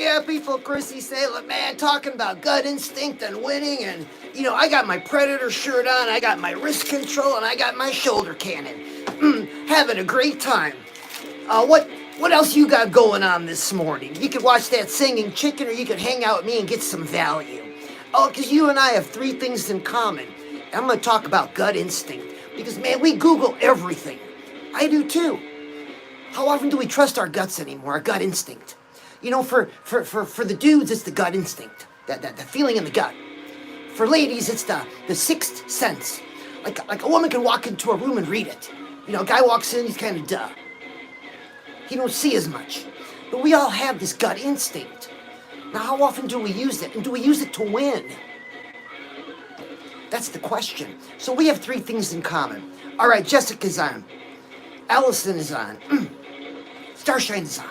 yeah, people, Chrissy Salem, man, talking about gut instinct and winning, and, I got my Predator shirt on, I got my wrist control, and I got my shoulder cannon. Having a great time. What else you got going on this morning? You could watch that singing chicken, or you could hang out with me and get some value. Oh, because you and I have three things in common. I'm going to talk about gut instinct, because, man, we Google everything. I do, too. How often do we trust our guts anymore, our gut instinct? For the dudes, it's the gut instinct, that feeling in the gut. For ladies, it's the sixth sense. Like a woman can walk into a room and read it. A guy walks in, he's kind of duh. He don't see as much. But we all have this gut instinct. Now, how often do we use it? And do we use it to win? That's the question. So we have three things in common. All right, Jessica's on. Allison is on. Starshine is on.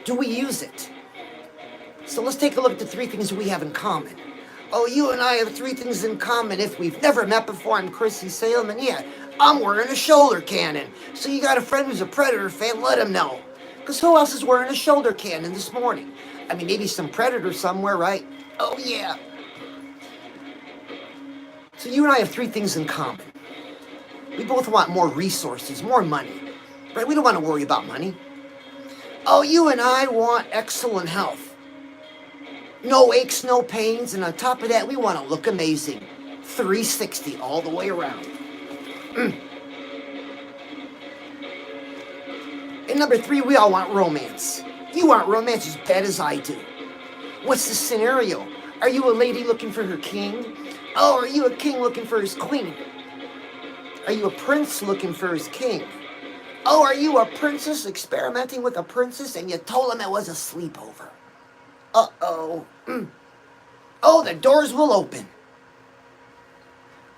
Do we use it? So let's take a look at the three things we have in common. Oh, you and I have three things in common. If we've never met before, I'm Chrissy Salem, and yeah, I'm wearing a shoulder cannon. So you got a friend who's a Predator fan, let him know. Because who else is wearing a shoulder cannon this morning? I mean, maybe some Predator somewhere, right? Oh, yeah. So you and I have three things in common. We both want more resources, more money, right? We don't want to worry about money. Oh, you and I want excellent health. No aches, no pains, and on top of that, we want to look amazing. 360 all the way around. And number three, we all want romance. You want romance as bad as I do. What's the scenario? Are you a lady looking for her king? Oh, are you a king looking for his queen? Are you a prince looking for his king? Oh, are you a princess experimenting with a princess and you told him it was a sleepover? Uh-oh. Oh, the doors will open.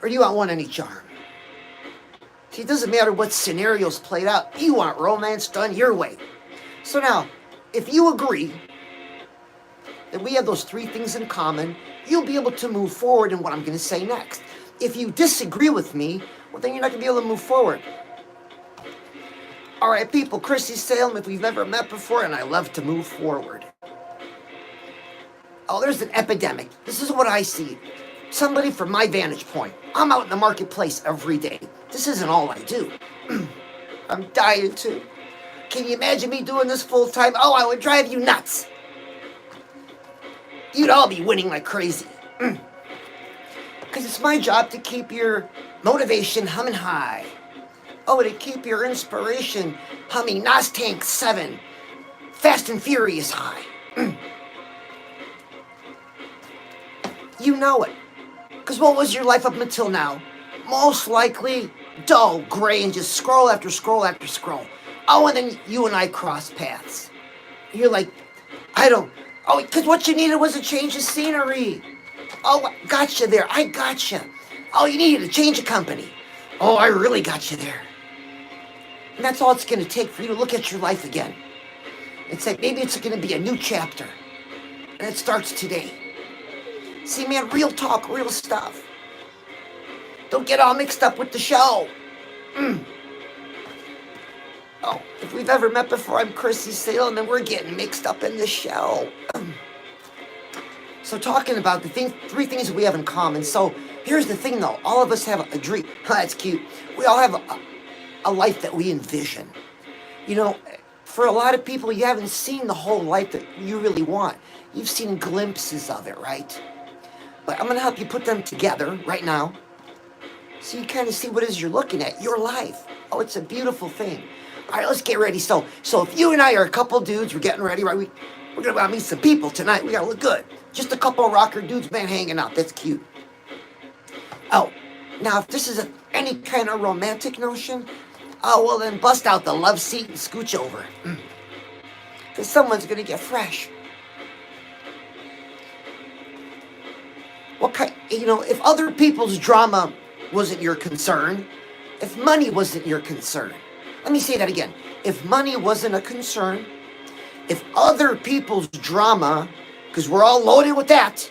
Or do you want one on each arm? See, it doesn't matter what scenario's played out. You want romance done your way. So now, if you agree that we have those three things in common, you'll be able to move forward in what I'm going to say next. If you disagree with me, well, then you're not going to be able to move forward. All right, people, Chrissy Salem, if we've never met before, and I love to move forward. Oh, there's an epidemic. This is what I see. Somebody from my vantage point. I'm out in the marketplace every day. This isn't all I do. I'm dying to. Can you imagine me doing this full time? Oh, I would drive you nuts. You'd all be winning like crazy. Because it's my job to keep your motivation humming high. Oh, to keep your inspiration humming Nas Tank 7, Fast and Furious high. You know it. Because what was your life up until now? Most likely dull, gray, and just scroll after scroll after scroll. Oh, and then you and I cross paths. You're like, oh, because what you needed was a change of scenery. Oh, gotcha there. I gotcha. Oh, you needed a change of company. Oh, I really got you there. And that's all it's going to take for you to look at your life again. And say, maybe it's going to be a new chapter. And it starts today. See, man, real talk, real stuff. Don't get all mixed up with the show. Oh, if we've ever met before, I'm Chrissy Salem, and we're getting mixed up in the show. So talking about the three things we have in common. So here's the thing, though. All of us have a dream. That's cute. We all have a life that we envision. For a lot of people, you haven't seen the whole life that you really want. You've seen glimpses of it, right? But I'm going to help you put them together right now, so you kind of see what it is you're looking at, your life. Oh, it's a beautiful thing. All right, let's get ready. So if you and I are a couple dudes, we're getting ready, right? We're going to meet some people tonight. We got to look good. Just a couple of rocker dudes, man, hanging out. That's cute. Oh, now if this is any kind of romantic notion, oh, well, then bust out the love seat and scooch over. Because someone's going to get fresh. If other people's drama wasn't your concern, if money wasn't your concern, let me say that again. If money wasn't a concern, if other people's drama, because we're all loaded with that,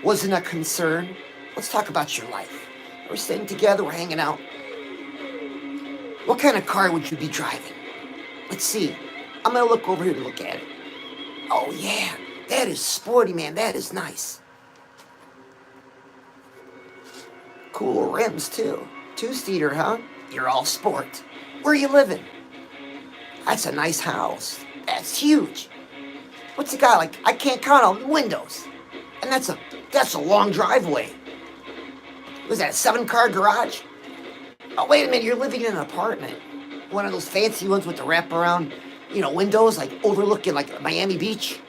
wasn't a concern, let's talk about your life. We're sitting together, we're hanging out. What kind of car would you be driving? Let's see. I'm gonna look over here to look at it. Oh yeah, that is sporty, man. That is nice. Cool rims too. Two-seater, huh? You're all sport. Where are you living? That's a nice house. That's huge. What's it got? Like, I can't count all the windows. And that's a long driveway. Was that a 7-car garage? Oh, wait a minute, you're living in an apartment. One of those fancy ones with the wraparound, windows, like overlooking like Miami Beach.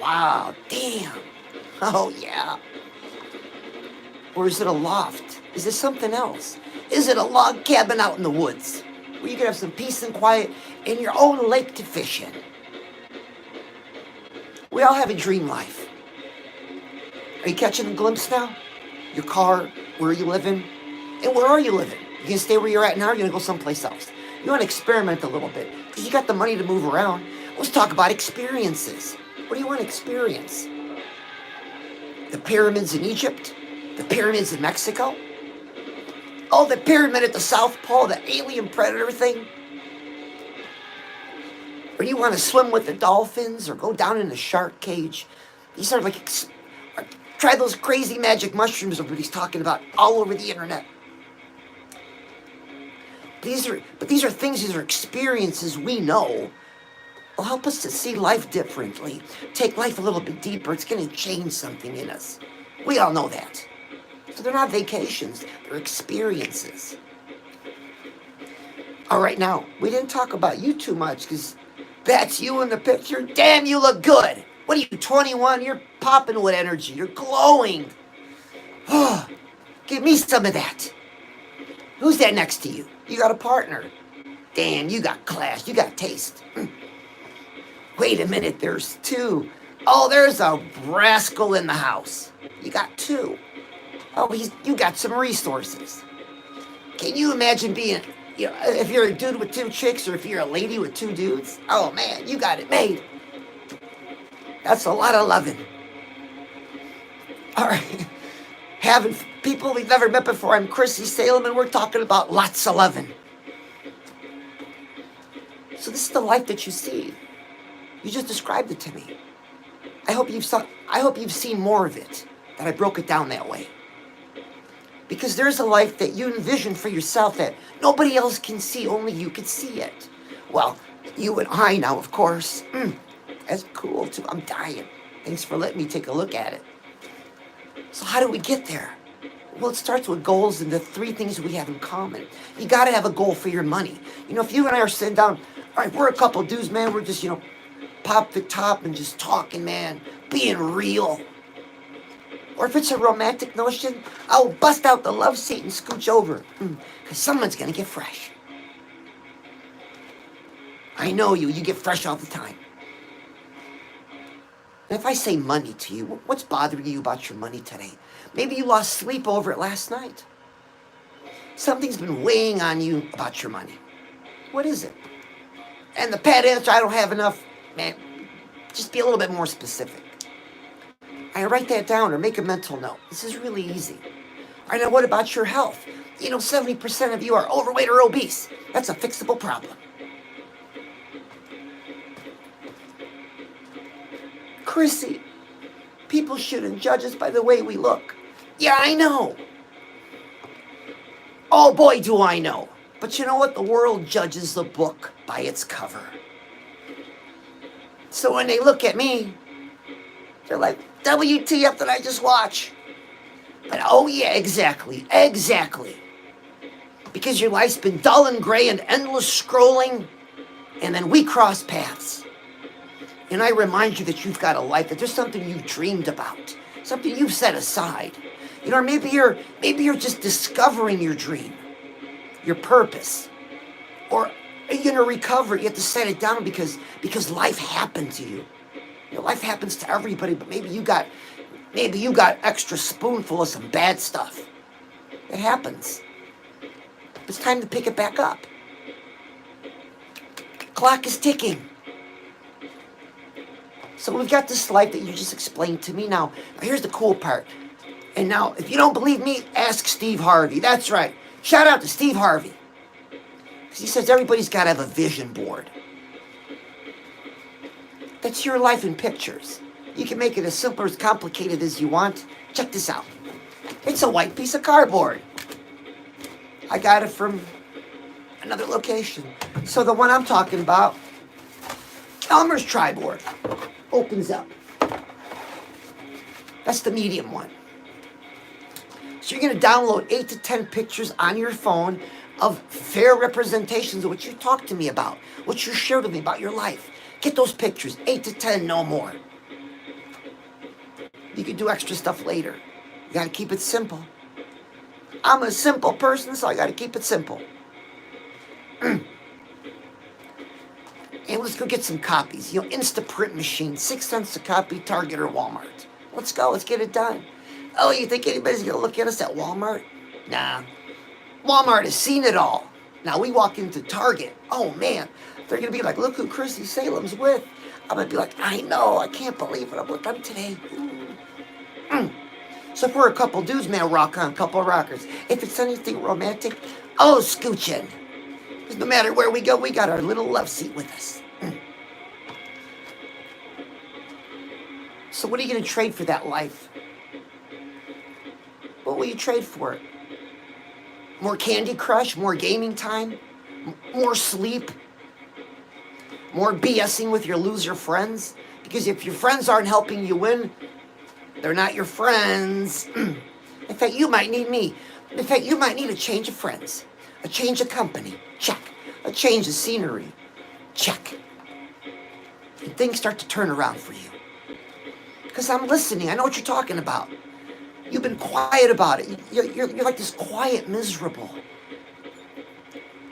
Wow, damn. Oh, yeah. Or is it a loft? Is it something else? Is it a log cabin out in the woods where you can have some peace and quiet and your own lake to fish in? We all have a dream life. Are you catching a glimpse now? Your car, where are you living? And where are you living? You gonna stay where you're at now, or are you gonna go someplace else? You wanna experiment a little bit, because you got the money to move around. Let's talk about experiences. What do you want to experience? The pyramids in Egypt? The pyramids in Mexico? Oh, the pyramid at the South Pole, the alien predator thing? Or you want to swim with the dolphins or go down in a shark cage? These are like, try those crazy magic mushrooms everybody's talking about all over the internet. These are things, these are experiences we know will help us to see life differently, take life a little bit deeper. It's going to change something in us. We all know that. So they're not vacations, they're experiences. All right, now, we didn't talk about you too much because that's you in the picture. Damn, you look good. What are you, 21? You're popping with energy. You're glowing. Oh, give me some of that. Who's that next to you? You got a partner. Damn, you got class. You got taste. Wait a minute, there's two. Oh, there's a rascal in the house. You got two. Oh, you got some resources. Can you imagine being, if you're a dude with two chicks or if you're a lady with two dudes? Oh, man, you got it made. That's a lot of loving. All right. Having people we've never met before. I'm Chrissy Salem, and we're talking about lots of loving. So this is the life that you see. You just described it to me. I hope you've seen more of it, that I broke it down that way. Because there's a life that you envision for yourself that nobody else can see, only you can see it. Well, you and I now, of course. That's cool, too. I'm dying. Thanks for letting me take a look at it. So how do we get there? Well, it starts with goals and the three things we have in common. You got to have a goal for your money. If you and I are sitting down, all right, we're a couple dudes, man. We're just, pop the top and just talking, man. Being real. Or if it's a romantic notion, I'll bust out the love seat and scooch over. Because someone's going to get fresh. I know you. You get fresh all the time. And if I say money to you, what's bothering you about your money today? Maybe you lost sleep over it last night. Something's been weighing on you about your money. What is it? And the pat answer, I don't have enough. Man, just be a little bit more specific. I write that down or make a mental note. This is really easy. I know, what about your health? 70% of you are overweight or obese. That's a fixable problem. Chrissy, people shouldn't judge us by the way we look. Yeah, I know. Oh boy, do I know. But you know what? The world judges the book by its cover. So when they look at me, they're like, WTF did I just watch? But oh yeah, exactly. Because your life's been dull and gray and endless scrolling, and then we cross paths. And I remind you that you've got a life, that there's something you've dreamed about, something you've set aside. Or maybe you're just discovering your dream, your purpose. Or you're gonna recover. You have to set it down because life happened to you. Life happens to everybody, but maybe you got extra spoonful of some bad stuff. It happens. It's time to pick it back up. Clock is ticking. So we've got this life that you just explained to me. Now here's the cool part. And now, if you don't believe me, ask Steve Harvey. That's right. Shout out to Steve Harvey. Because he says everybody's got to have a vision board. That's your life in pictures. You can make it as simple or as complicated as you want. Check this out. It's a white piece of cardboard. I got it from another location. So the one I'm talking about, Elmer's Tri-Board, opens up. That's the medium one. So you're going to download 8 to 10 pictures on your phone of fair representations of what you talked to me about, what you shared with me about your life. Get those pictures, 8 to 10, no more. You can do extra stuff later. You got to keep it simple. I'm a simple person, so I got to keep it simple. And let's go get some copies. Instaprint machine, 6 cents a copy, Target or Walmart. Let's go, let's get it done. Oh, you think anybody's going to look at us at Walmart? Nah. Walmart has seen it all. Now we walk into Target. Oh, man. They're going to be like, look who Chrissy Salem's with. I'm going to be like, I know, I can't believe it. I'm with them today. So if we're a couple dudes, man, rock on, couple rockers. If it's anything romantic, oh, scooch in. Because no matter where we go, we got our little love seat with us. So what are you going to trade for that life? What will you trade for it? More Candy Crush? More gaming time? More sleep? More BSing with your loser friends? Because if your friends aren't helping you win, they're not your friends. In fact, you might need me. In fact, you might need a change of friends. A change of company. Check. A change of scenery. Check. And things start to turn around for you. Because I'm listening. I know what you're talking about. You've been quiet about it. You're like this quiet, miserable.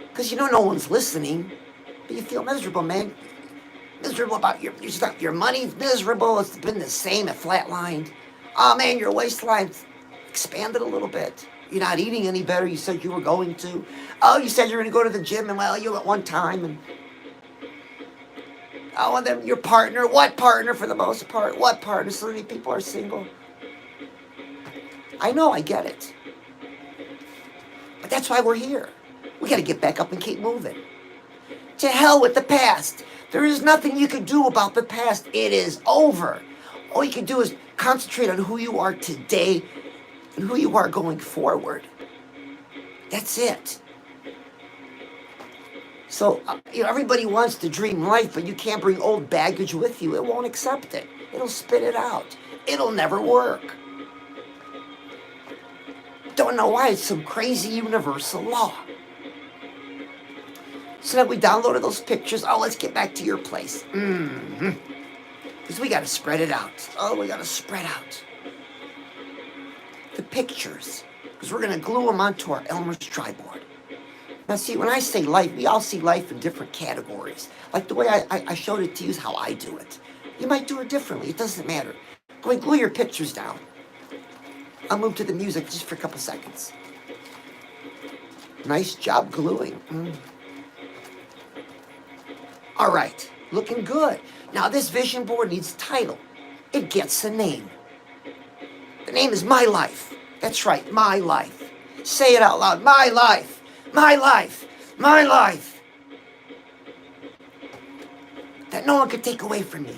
Because you know no one's listening. But you feel miserable, man. Miserable about your money's miserable. It's been the same, it flatlined. Oh, man, your waistline's expanded a little bit. You're not eating any better. You said you were going to. Oh, you said you were going to go to the gym, and well, you at one time. And oh, and then your partner. What partner for the most part? What partner? So many people are single. I know, I get it. But that's why we're here. We got to get back up and keep moving. To hell with the past. There is nothing you can do about the past. It is over. All you can do is concentrate on who you are today and who you are going forward. That's it. So, everybody wants to dream life, but you can't bring old baggage with you. It won't accept it. It'll spit it out. It'll never work. Don't know why. It's some crazy universal law. So then we downloaded those pictures. Oh, let's get back to your place. Because we got to spread it out. Oh, we got to spread out the pictures. Because we're going to glue them onto our Elmer's Tri-Board. Now, see, when I say life, we all see life in different categories. Like the way I showed it to you is how I do it. You might do it differently. It doesn't matter. Go and glue your pictures down. I'll move to the music just for a couple seconds. Nice job gluing. All right, looking good. Now this vision board needs a title. It gets a name. The name is My Life. That's right, My Life. Say it out loud. My life. My life. My life. That no one could take away from you.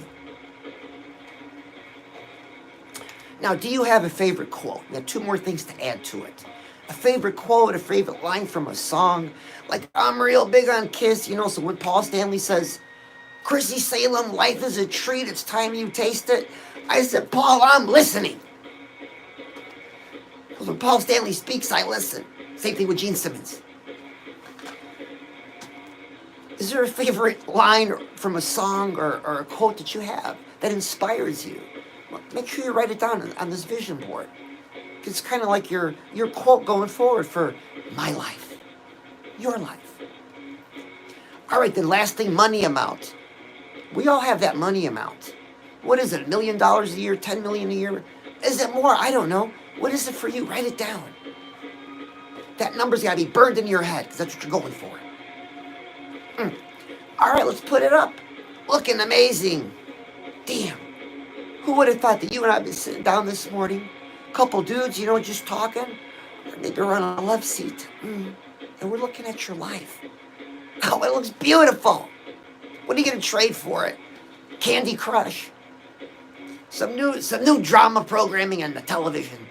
Now, do you have a favorite quote? Now, 2 more things to add to it. A favorite quote, a favorite line from a song. Like, I'm real big on Kiss, so when Paul Stanley says, Chrissy Salem, life is a treat, it's time you taste it. I said, Paul, I'm listening. Because when Paul Stanley speaks, I listen. Same thing with Gene Simmons. Is there a favorite line from a song or a quote that you have that inspires you? Well, make sure you write it down on this vision board. It's kind of like your quote going forward for my life, your life. All right, then last thing, money amount. We all have that money amount. What is it, $1 million a year, $10 million a year? Is it more? I don't know. What is it for you? Write it down. That number's got to be burned into your head because that's what you're going for. All right, let's put it up. Looking amazing. Damn. Who would have thought that you and I have been sitting down this morning? Couple dudes, just talking. Or maybe we're on a love seat. And we're looking at your life. Oh, it looks beautiful. What are you going to trade for it? Candy Crush, some new drama programming on the television,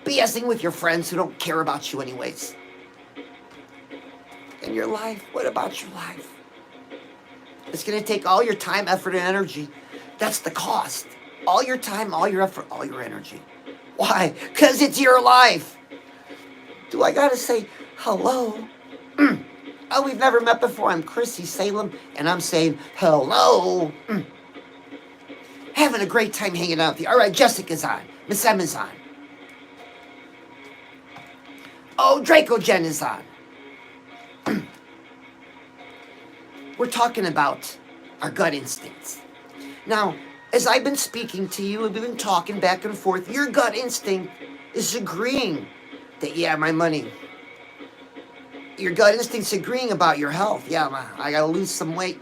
BSing with your friends who don't care about you anyways. And your life, what about your life? It's going to take all your time, effort, and energy. That's the cost. All your time, all your effort, all your energy. Why? Because it's your life. Do I got to say hello? Oh, we've never met before. I'm Chrissy Salem, and I'm saying hello. Having a great time hanging out with you. All right, Jessica's on. Miss Emma's on. Oh, Draco Jen is on. We're talking about our gut instincts. Now, as I've been speaking to you, we've been talking back and forth, your gut instinct is agreeing that, yeah, my money. Your gut instinct's agreeing about your health. Yeah, I gotta lose some weight.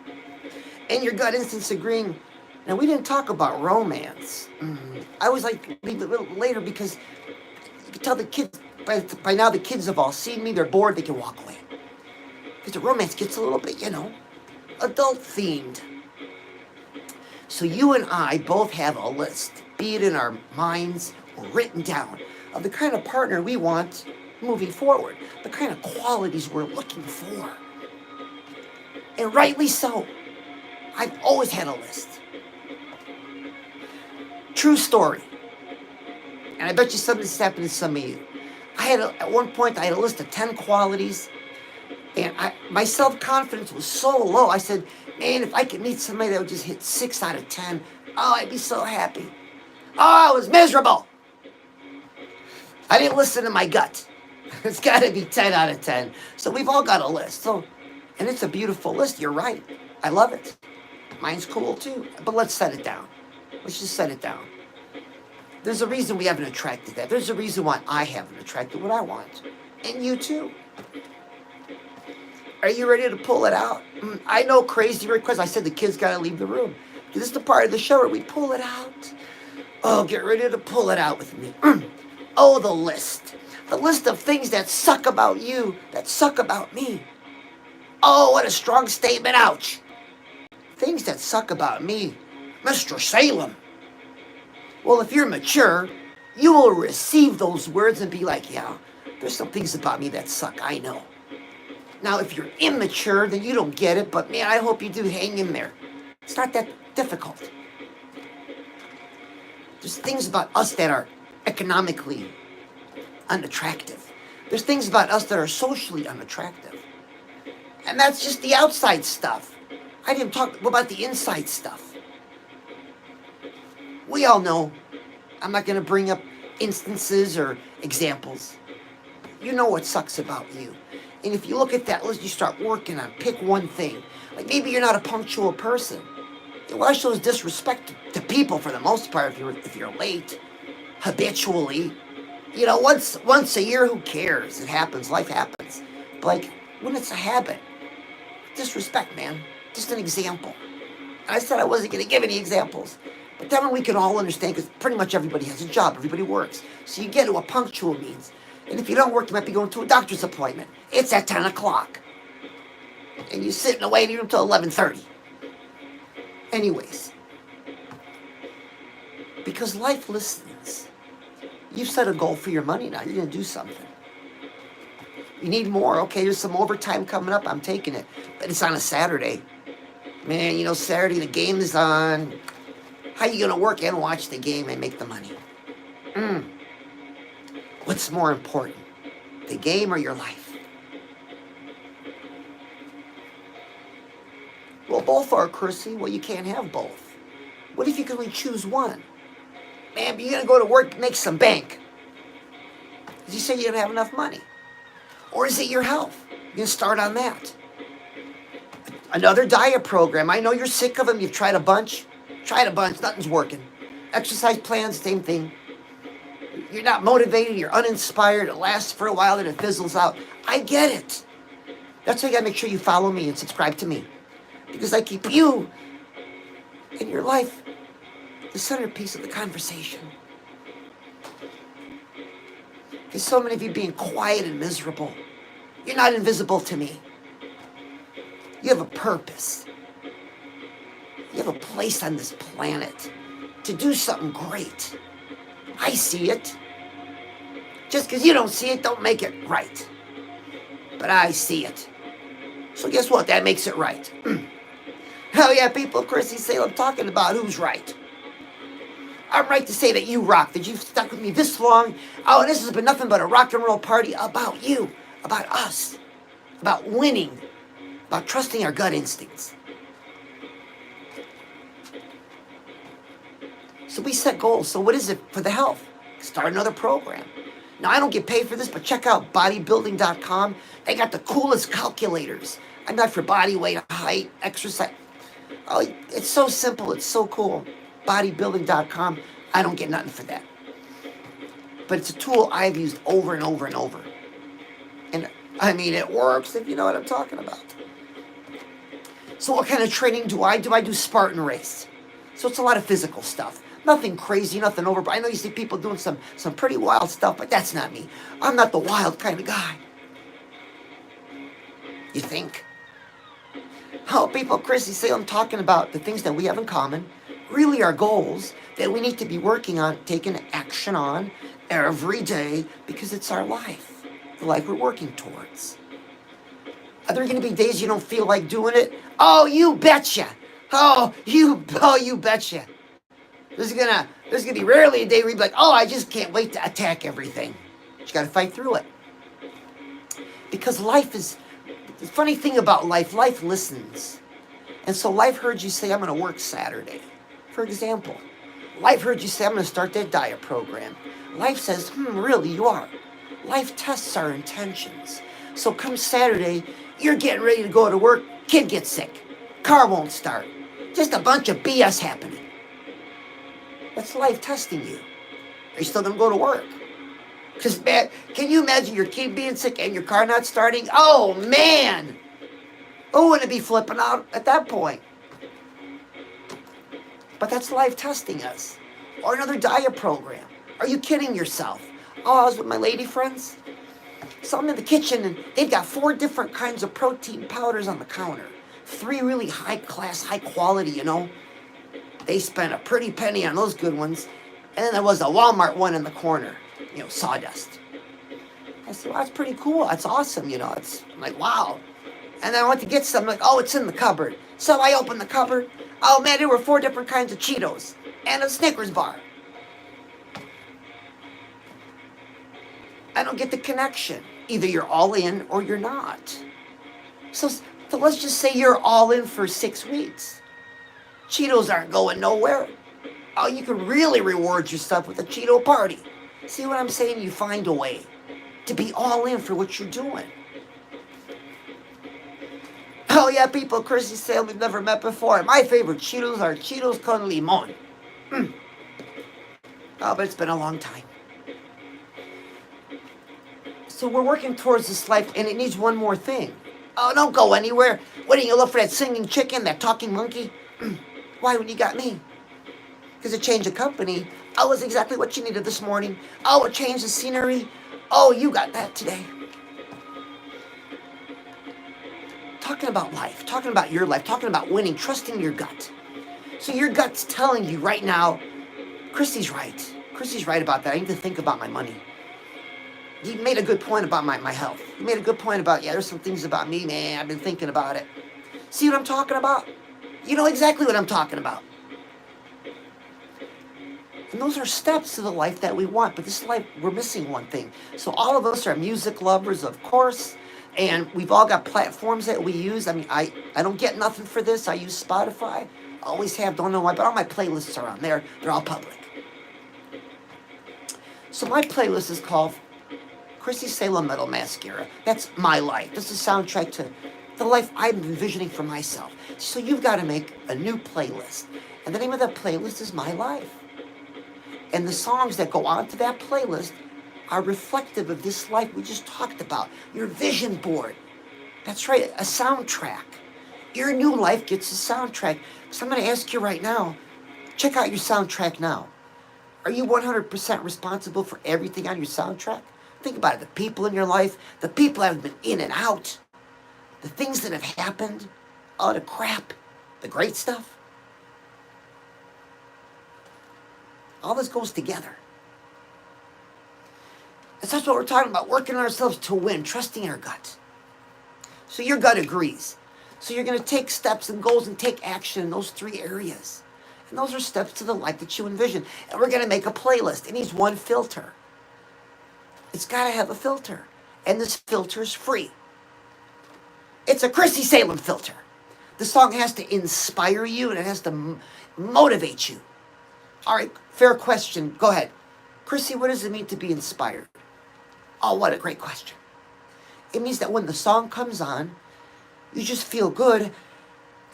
And your gut instinct's agreeing. Now, we didn't talk about romance. I was like, leave it a little later because you can tell the kids, by now the kids have all seen me, they're bored, they can walk away. Because the romance gets a little bit, adult themed. So you and I both have a list, be it in our minds or written down, of the kind of partner we want moving forward, the kind of qualities we're looking for. And rightly so. I've always had a list. True story. And I bet you something's happened to some of you. At one point, I had a list of 10 qualities. And my self-confidence was so low. I said, man, if I could meet somebody that would just hit 6 out of 10, oh, I'd be so happy. Oh, I was miserable. I didn't listen to my gut. It's got to be 10 out of 10. So we've all got a list. And it's a beautiful list. You're right. I love it. Mine's cool too. But let's set it down. Let's just set it down. There's a reason we haven't attracted that. There's a reason why I haven't attracted what I want. And you too. Are you ready to pull it out? I know, crazy request. I said the kids got to leave the room. This is the part of the show where we pull it out. Oh, get ready to pull it out with me. Oh, the list. The list of things that suck about you, that suck about me. Oh, what a strong statement. Ouch. Things that suck about me. Mr. Salem. Well, if you're mature, you will receive those words and be like, yeah, there's some things about me that suck. I know. Now, if you're immature, then you don't get it. But, man, I hope you do hang in there. It's not that difficult. There's things about us that are economically unattractive. There's things about us that are socially unattractive. And that's just the outside stuff. I didn't talk about the inside stuff. We all know. I'm not going to bring up instances or examples. You know what sucks about you. And if you look at that list, you start working on, pick one thing. Like maybe you're not a punctual person. Well, that shows disrespect to people for the most part if you're late, habitually. Once a year, who cares? It happens, life happens. But like, when it's a habit, disrespect, man. Just an example. And I said I wasn't going to give any examples. But then we can all understand, because pretty much everybody has a job, everybody works. So you get to what punctual means. And if you don't work, you might be going to a doctor's appointment. It's at 10 o'clock. And you sit in the waiting room until 11:30. Anyways. Because life listens. You've set a goal for your money now. You're going to do something. You need more. Okay, there's some overtime coming up. I'm taking it. But it's on a Saturday. Man, Saturday the game is on. How you going to work and watch the game and make the money? What's more important? The game or your life? Well, both are, Chrissy. Well, you can't have both. What if you can only choose one? Man, but you're going to go to work, make some bank. Did you say you don't have enough money? Or is it your health? You're going to start on that. Another diet program. I know you're sick of them. You've tried a bunch. Nothing's working. Exercise plans, same thing. You're not motivated. You're uninspired. It lasts for a while, then it fizzles out. I get it. That's why you got to make sure you follow me and subscribe to me. Because I keep you in your life the centerpiece of the conversation. Because so many of you being quiet and miserable. You're not invisible to me. You have a purpose. You have a place on this planet to do something great. I see it. Just because you don't see it, don't make it right. But I see it. So guess what? That makes it right. Hell yeah, people, Chrissy Salem talking about who's right. I'm right to say that you rock, that you've stuck with me this long. Oh, and this has been nothing but a rock and roll party about you, about us, about winning, about trusting our gut instincts. So we set goals. So what is it for the health? Start another program. Now, I don't get paid for this, but check out bodybuilding.com. They got the coolest calculators. I'm not for body weight, height, exercise. Oh, it's so simple. It's so cool. Bodybuilding.com. I don't get nothing for that. But it's a tool I've used over and over and over. And, I mean, it works if you know what I'm talking about. So what kind of training do I do? I do Spartan race. So it's a lot of physical stuff. Nothing crazy, nothing over. But I know you see people doing some pretty wild stuff, but that's not me. I'm not the wild kind of guy. You think? Oh, people, Chrissy Salem talking about the things that we have in common, really our goals that we need to be working on, taking action on every day because it's our life, the life we're working towards. Are there going to be days you don't feel like doing it? Oh, you betcha. Oh, you betcha. There's gonna be rarely a day where you're like, oh, I just can't wait to attack everything. But you got to fight through it. Because life is, the funny thing about life listens. And so life heard you say, I'm going to work Saturday. For example, life heard you say, I'm going to start that diet program. Life says, really, you are. Life tests our intentions. So come Saturday, you're getting ready to go to work, kid gets sick, car won't start. Just a bunch of BS happening. That's life testing you. Are you still going to go to work? Because, man, can you imagine your kid being sick and your car not starting? Oh, man. Who wouldn't be flipping out at that point? But that's life testing us. Or another diet program. Are you kidding yourself? Oh, I was with my lady friends. So I'm in the kitchen, and they've got 4 different kinds of protein powders on the counter. 3 really high class, high quality, you know. They spent a pretty penny on those good ones. And then there was a Walmart one in the corner, you know, sawdust. I said, well, that's pretty cool. That's awesome, you know. I'm like, wow. And then I went to get some, like, oh, it's in the cupboard. So I opened the cupboard. Oh, man, there were 4 different kinds of Cheetos and a Snickers bar. I don't get the connection. Either you're all in or you're not. So let's just say you're all in for 6 weeks. Cheetos aren't going nowhere. Oh, you can really reward yourself with a Cheeto party. See what I'm saying? You find a way to be all in for what you're doing. Oh yeah, people, Chrissy Salem we've never met before. My favorite Cheetos are Cheetos con limon. Oh, but it's been a long time. So we're working towards this life, and it needs one more thing. Oh, don't go anywhere. What, do you look for that singing chicken, that talking monkey? Why, when you got me? Because a change of company, oh, was exactly what you needed this morning. Oh, a change of scenery. Oh, you got that today. Talking about life, talking about your life, talking about winning, trusting your gut. So your gut's telling you right now, Chrissy's right. Chrissy's right about that. I need to think about my money. You made a good point about my health. You made a good point about, yeah, there's some things about me, man. I've been thinking about it. See what I'm talking about? You know exactly what I'm talking about. And those are steps to the life that we want. But this life, we're missing one thing. So all of us are music lovers, of course. And we've all got platforms that we use. I mean, I don't get nothing for this. I use Spotify. Always have, don't know why. But all my playlists are on there. They're all public. So my playlist is called Chrissy Salem Metal Mascara. That's my life. This is a soundtrack to the life I'm envisioning for myself. So you've got to make a new playlist. And the name of that playlist is My Life. And the songs that go onto that playlist are reflective of this life we just talked about. Your vision board. That's right, a soundtrack. Your new life gets a soundtrack. So I'm going to ask you right now, check out your soundtrack now. Are you 100% responsible for everything on your soundtrack? Think about it. The people in your life, the people that have been in and out, the things that have happened, all the crap, the great stuff. All this goes together. And that's what we're talking about, working on ourselves to win, trusting our gut. So your gut agrees. So you're going to take steps and goals and take action in those 3 areas. And those are steps to the life that you envision. And we're going to make a playlist. It needs one filter. It's got to have a filter. And this filter is free. It's a Chrissy Salem filter. The song has to inspire you and it has to motivate you. All right, fair question. Go ahead. Chrissy, what does it mean to be inspired? Oh, what a great question. It means that when the song comes on, you just feel good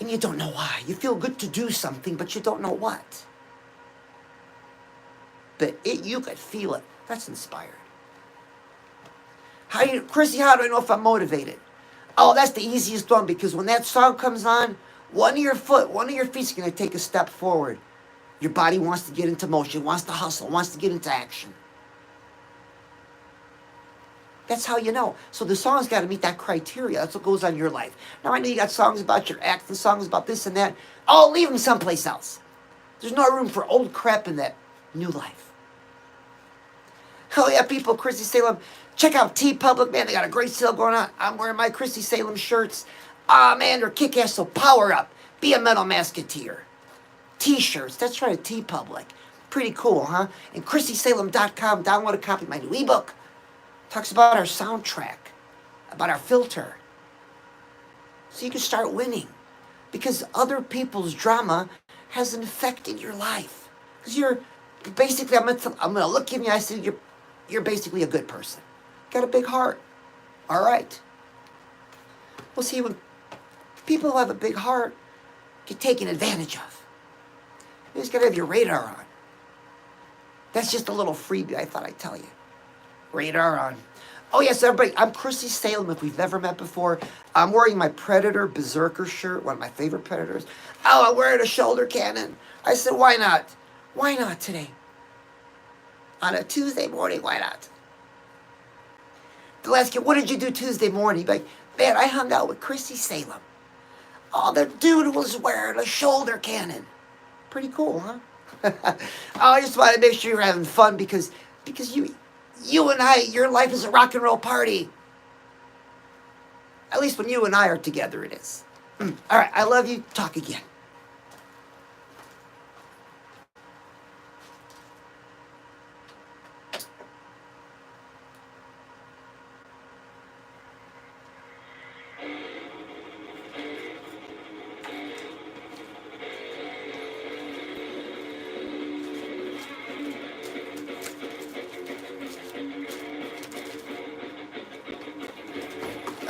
and you don't know why. You feel good to do something, but you don't know what. But you could feel it. That's inspired. Chrissy, how do I know if I'm motivated? Oh, that's the easiest one, because when that song comes on, one of your feet's going to take a step forward. Your body wants to get into motion, wants to hustle, wants to get into action. That's how you know. So the song's got to meet that criteria. That's what goes on in your life. Now, I know you got songs about your acting, songs about this and that. Oh, leave them someplace else. There's no room for old crap in that new life. Hell yeah, people, Chrissy Salem. Check out TeePublic, man. They got a great sale going on. I'm wearing my Chrissy Salem shirts. Ah, man, they're kick-ass, so power up. Be a metal masketeer. T-shirts, that's right, TeePublic. Pretty cool, huh? And ChrissySalem.com, download a copy of my new ebook. Talks about our soundtrack, about our filter. So you can start winning. Because other people's drama has infected your life. Because you're basically, I'm gonna look in you, I say, you're basically a good person. Got a big heart. All right. Well, see, when people who have a big heart get taken advantage of, you just gotta have your radar on. That's just a little freebie I thought I'd tell you. Radar on. Oh, yes, everybody, I'm Chrissy Salem, if we've never met before. I'm wearing my Predator Berserker shirt, one of my favorite Predators. Oh, I'm wearing a shoulder cannon. I said, why not? Why not today? On a Tuesday morning, why not? They'll ask you, what did you do Tuesday morning? You'll be like, man, I hung out with Chrissy Salem. Oh, the dude was wearing a shoulder cannon. Pretty cool, huh? Oh, I just wanted to make sure you're having fun because you and I, your life is a rock and roll party. At least when you and I are together, it is. All right, I love you. Talk again.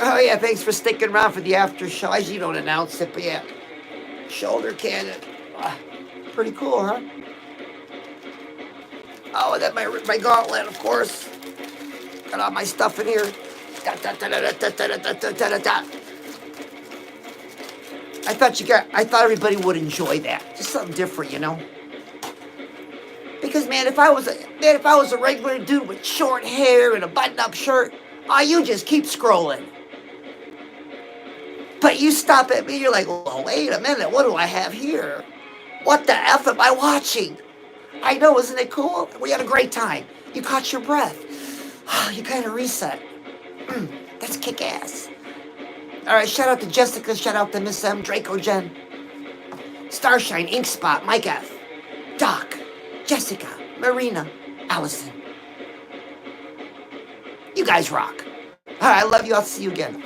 Oh, yeah, thanks for sticking around for the after show. I usually don't announce it, but yeah. Shoulder cannon. Pretty cool, huh? Oh, and then my gauntlet, of course. Got all my stuff in here. I thought everybody would enjoy that. Just something different, you know? Because, man, if I was a regular dude with short hair and a button-up shirt, you just keep scrolling. But you stop at me, you're like, well, wait a minute, what do I have here? What the F am I watching? I know, isn't it cool? We had a great time. You caught your breath. You kind of reset. That's kick-ass. All right, shout out to Jessica, shout out to Miss M, Draco Jen, Starshine, Ink Spot, Mike F, Doc, Jessica, Marina, Allison. You guys rock. All right, I love you. I'll see you again.